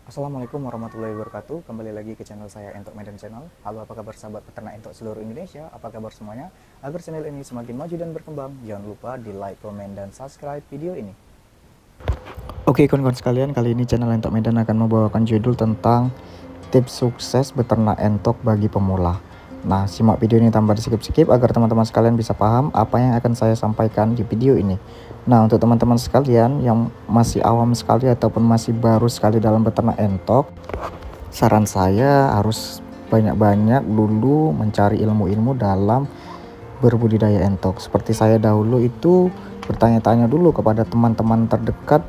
Assalamualaikum warahmatullahi wabarakatuh. Kembali lagi ke channel saya, Entok Medan Channel. Halo, apa kabar sahabat peternak entok seluruh Indonesia? Apa kabar semuanya? Agar channel ini semakin maju dan berkembang, jangan lupa di like, komen, dan subscribe video ini. Oke kawan-kawan sekalian, kali ini channel Entok Medan akan membawakan judul tentang tips sukses beternak entok bagi pemula. Nah, simak video ini tanpa di-skip-skip agar teman-teman sekalian bisa paham apa yang akan saya sampaikan di video ini. Nah, untuk teman-teman sekalian yang masih awam sekali ataupun masih baru sekali dalam beternak entok, saran saya harus banyak-banyak dulu mencari ilmu-ilmu dalam berbudidaya entok. Seperti saya dahulu itu bertanya-tanya dulu kepada teman-teman terdekat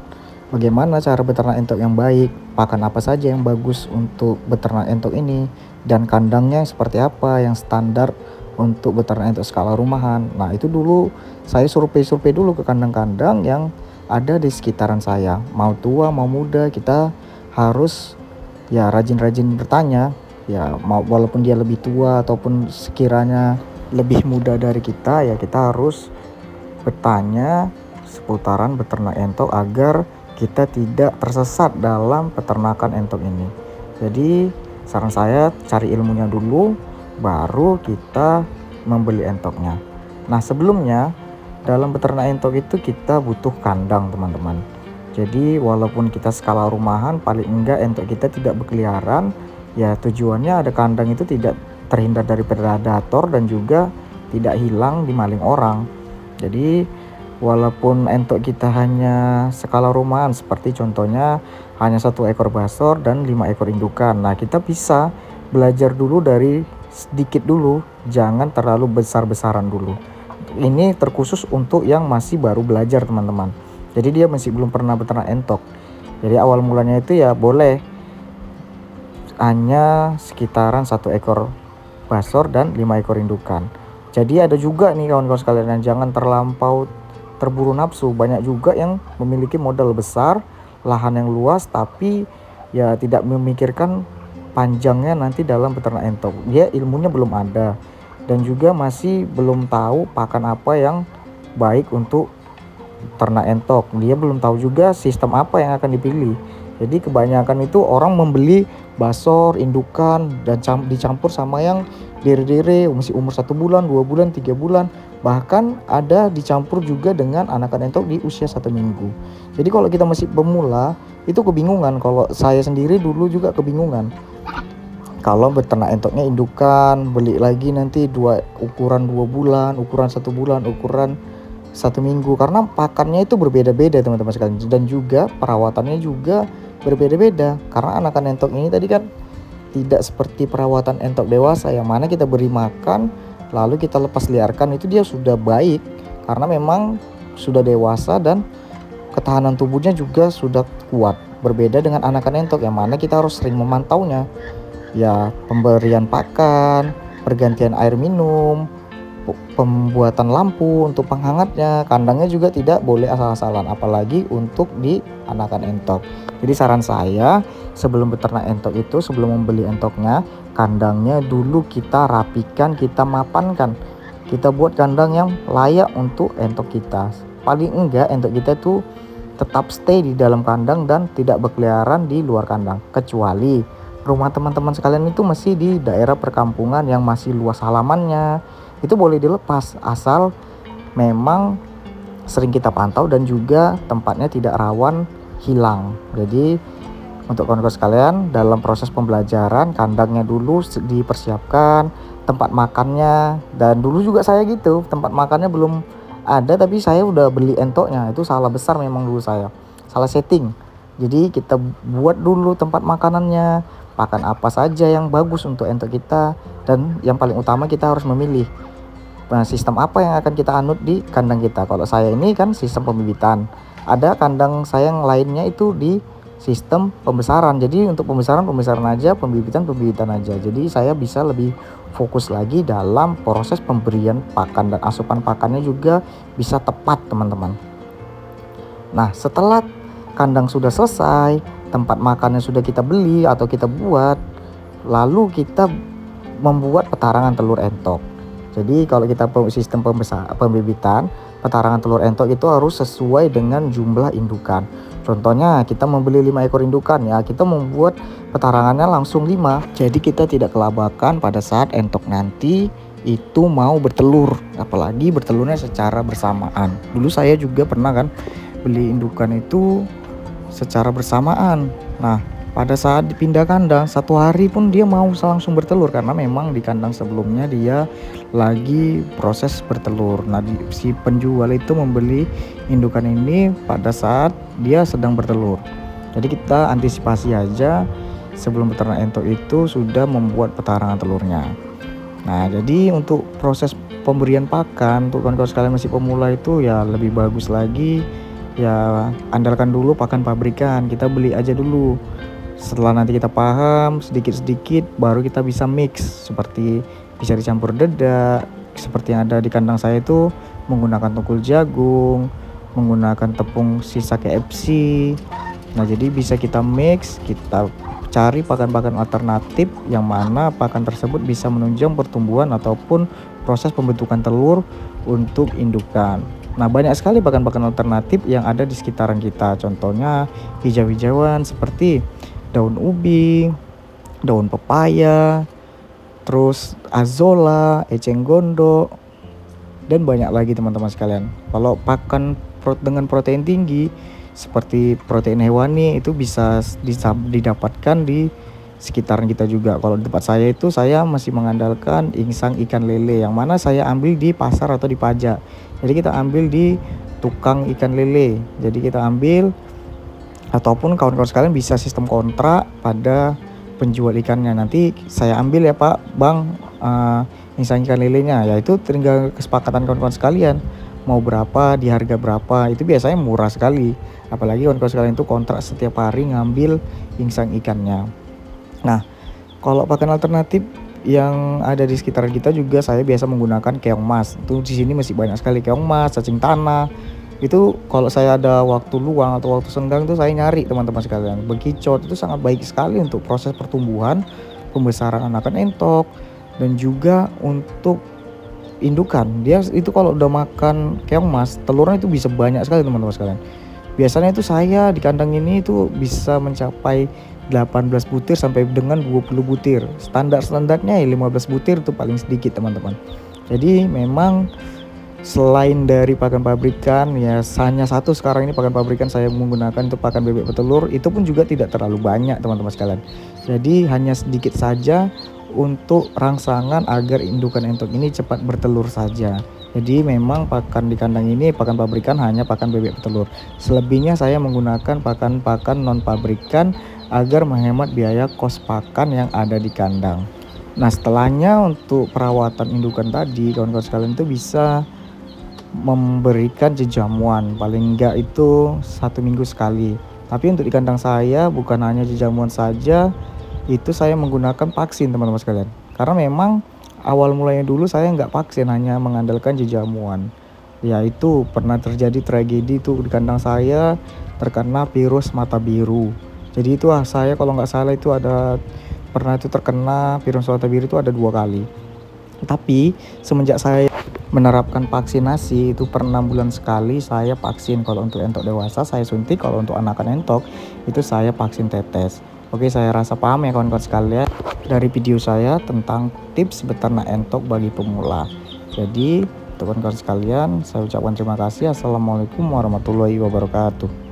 bagaimana cara beternak entok yang baik, pakan apa saja yang bagus untuk beternak entok ini, dan kandangnya seperti apa yang standar untuk beternak entok skala rumahan. Nah, itu dulu saya survei-survei dulu ke kandang-kandang yang ada di sekitaran saya. Mau tua mau muda, kita harus ya rajin-rajin bertanya. Ya, walaupun dia lebih tua ataupun sekiranya lebih muda dari kita, ya kita harus bertanya seputaran beternak entok agar kita tidak tersesat dalam peternakan entok ini. Jadi saran saya cari ilmunya dulu, baru kita membeli entoknya. Nah, sebelumnya dalam beternak entok itu kita butuh kandang teman-teman. Jadi walaupun kita skala rumahan, paling enggak entok kita tidak berkeliaran. Ya tujuannya ada kandang itu tidak terhindar dari predator dan juga tidak hilang di maling orang. Jadi walaupun entok kita hanya skala rumahan, seperti contohnya hanya 1 ekor basor dan 5 ekor indukan. Nah, kita bisa belajar dulu dari sedikit dulu, jangan terlalu besar-besaran dulu. Ini terkhusus untuk yang masih baru belajar teman-teman. Jadi dia masih belum pernah beternak entok. Jadi awal mulanya itu ya boleh hanya sekitaran 1 ekor basor dan 5 ekor indukan. Jadi ada juga nih kawan-kawan sekalian yang jangan terlampau terburu nafsu. Banyak juga yang memiliki modal besar, lahan yang luas, tapi ya tidak memikirkan panjangnya nanti dalam beternak entok. Dia ilmunya belum ada dan juga masih belum tahu pakan apa yang baik untuk ternak entok. Dia belum tahu juga sistem apa yang akan dipilih. Jadi kebanyakan itu orang membeli basor, indukan, dan dicampur sama yang dere-dere masih umur 1 bulan, 2 bulan, 3 bulan. Bahkan ada dicampur juga dengan anakan entok di usia 1 minggu. Jadi kalau kita masih pemula itu kebingungan. Kalau saya sendiri dulu juga kebingungan. Kalau beternak entoknya indukan, beli lagi nanti ukuran 2 bulan, ukuran 1 bulan, ukuran 1 minggu, karena pakannya itu berbeda-beda teman-teman sekalian, dan juga perawatannya juga berbeda-beda. Karena anakan entok ini tadi kan tidak seperti perawatan entok dewasa yang mana kita beri makan lalu kita lepas liarkan, itu dia sudah baik karena memang sudah dewasa dan ketahanan tubuhnya juga sudah kuat. Berbeda dengan anakan entok yang mana kita harus sering memantaunya. Ya, pemberian pakan, pergantian air minum, pembuatan lampu untuk penghangatnya, kandangnya juga tidak boleh asal-asalan, apalagi untuk di anakan entok. Jadi saran saya sebelum beternak entok itu, sebelum membeli entoknya, kandangnya dulu kita rapikan, kita mapankan, kita buat kandang yang layak untuk entok kita. Paling enggak entok kita tuh tetap stay di dalam kandang dan tidak berkeliaran di luar kandang, kecuali rumah teman-teman sekalian itu masih di daerah perkampungan yang masih luas halamannya, itu boleh dilepas asal memang sering kita pantau dan juga tempatnya tidak rawan hilang. Jadi untuk kawan-kawan sekalian, dalam proses pembelajaran kandangnya dulu dipersiapkan, tempat makannya, dan dulu juga saya gitu, tempat makannya belum ada tapi saya udah beli entoknya. Itu salah besar memang dulu saya, salah setting. Jadi kita buat dulu tempat makanannya, pakan apa saja yang bagus untuk entok kita, dan yang paling utama kita harus memilih sistem apa yang akan kita anut di kandang kita. Kalau saya ini kan sistem pembibitan, ada kandang saya yang lainnya itu di sistem pembesaran. Jadi untuk pembesaran aja, pembibitan aja. Jadi saya bisa lebih fokus lagi dalam proses pemberian pakan, dan asupan pakannya juga bisa tepat teman-teman. Nah, setelah kandang sudah selesai, tempat makannya sudah kita beli atau kita buat, lalu kita membuat petarangan telur entok. Jadi kalau kita sistem pembibitan, petarangan telur entok itu harus sesuai dengan jumlah indukan. Contohnya kita membeli 5 ekor indukan ya, kita membuat petarangannya langsung 5. Jadi kita tidak kelabakan pada saat entok nanti itu mau bertelur, apalagi bertelurnya secara bersamaan. Dulu saya juga pernah kan beli indukan itu secara bersamaan. Nah, pada saat dipindah kandang 1 hari pun dia mau langsung bertelur, karena memang di kandang sebelumnya dia lagi proses bertelur. Nah, si penjual itu membeli indukan ini pada saat dia sedang bertelur. Jadi kita antisipasi aja sebelum beternak entok itu sudah membuat petarangan telurnya. Nah, jadi untuk proses pemberian pakan untuk kawan-kawan sekalian masih pemula itu ya lebih bagus lagi ya, andalkan dulu pakan pabrikan. Kita beli aja dulu. Setelah nanti kita paham sedikit-sedikit baru kita bisa mix, seperti bisa dicampur dedak seperti yang ada di kandang saya itu, menggunakan tungkul jagung, menggunakan tepung sisa KFC. Nah, jadi bisa kita mix, kita cari pakan-pakan alternatif yang mana pakan tersebut bisa menunjang pertumbuhan ataupun proses pembentukan telur untuk indukan. Nah, banyak sekali pakan-pakan alternatif yang ada di sekitaran kita. Contohnya hijau-hijauan seperti daun ubi, daun pepaya, terus azolla, eceng gondok, dan banyak lagi teman-teman sekalian. Kalau pakan dengan protein tinggi seperti protein hewani itu bisa didapatkan di sekitaran kita juga. Kalau di tempat saya itu saya masih mengandalkan insang ikan lele, yang mana saya ambil di pasar atau di pajak. Jadi kita ambil di tukang ikan lele. Jadi kita ambil, ataupun kawan-kawan sekalian bisa sistem kontrak pada penjual ikannya. Nanti saya ambil ya Pak Bang insang ikan lelenya, yaitu tinggal kesepakatan kawan-kawan sekalian mau berapa, di harga berapa. Itu biasanya murah sekali, apalagi kawan-kawan sekalian itu kontrak setiap hari ngambil insang ikannya. Nah, kalau pakan alternatif yang ada di sekitaran kita juga saya biasa menggunakan keong mas. Itu di sini masih banyak sekali keong mas, cacing tanah. Itu kalau saya ada waktu luang atau waktu senggang itu saya nyari teman-teman sekalian. Bekicot itu sangat baik sekali untuk proses pertumbuhan, pembesaran anakan entok, dan juga untuk indukan. Dia itu kalau udah makan keong mas, telurnya itu bisa banyak sekali teman-teman sekalian. Biasanya itu saya di kandang ini itu bisa mencapai 18 butir sampai dengan 20 butir. Standarnya ya 15 butir itu paling sedikit teman-teman. Jadi memang selain dari pakan pabrikan ya, hanya satu sekarang ini pakan pabrikan saya menggunakan untuk pakan bebek petelur, itu pun juga tidak terlalu banyak teman-teman sekalian. Jadi hanya sedikit saja untuk rangsangan agar indukan entok ini cepat bertelur saja. Jadi memang pakan di kandang ini pakan pabrikan hanya pakan bebek petelur. Selebihnya saya menggunakan pakan-pakan non pabrikan agar menghemat biaya kos pakan yang ada di kandang. Nah, setelahnya untuk perawatan indukan tadi kawan-kawan sekalian itu bisa memberikan jejamuan, paling enggak itu 1 minggu sekali. Tapi untuk di kandang saya bukan hanya jejamuan saja, itu saya menggunakan vaksin teman-teman sekalian. Karena memang awal mulanya dulu saya nggak vaksin, hanya mengandalkan jejamuan. Ya, itu pernah terjadi tragedi tuh di kandang saya, terkena virus mata biru. Jadi itu saya kalau nggak salah itu pernah itu terkena virus mata biru itu ada 2 kali. Tapi semenjak saya menerapkan vaksinasi itu per 6 bulan sekali saya vaksin. Kalau untuk entok dewasa saya suntik, kalau untuk anakan entok itu saya vaksin tetes. Oke, saya rasa paham ya kawan-kawan sekalian dari video saya tentang tips beternak entok bagi pemula. Jadi, kawan-kawan sekalian, saya ucapkan terima kasih. Assalamualaikum warahmatullahi wabarakatuh.